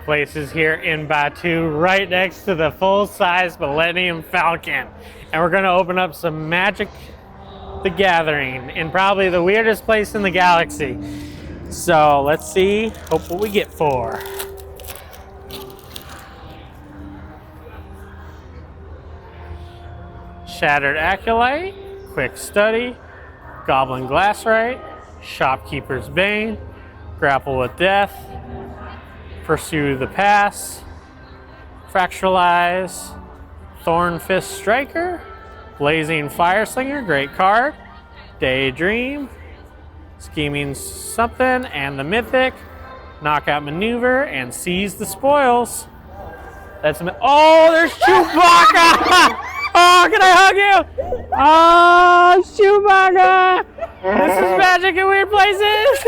Places here in Batu, right next to the full-size Millennium Falcon. And we're going to open up some Magic the Gathering in probably the weirdest place in the galaxy. So let's see, hope what we get for. Shattered Acolyte, Quick Study, Goblin Glassrite, Shopkeeper's Bane, Grapple with Death, Pursue the Pass, Fracturalize, Thorn Fist Striker, Blazing Fireslinger, great card, Daydream, Scheming Something, and the Mythic, Knockout Maneuver, and Seize the Spoils. Oh, there's Chewbacca! Oh, can I hug you? Oh, Chewbacca! This is Magic in Weird Places!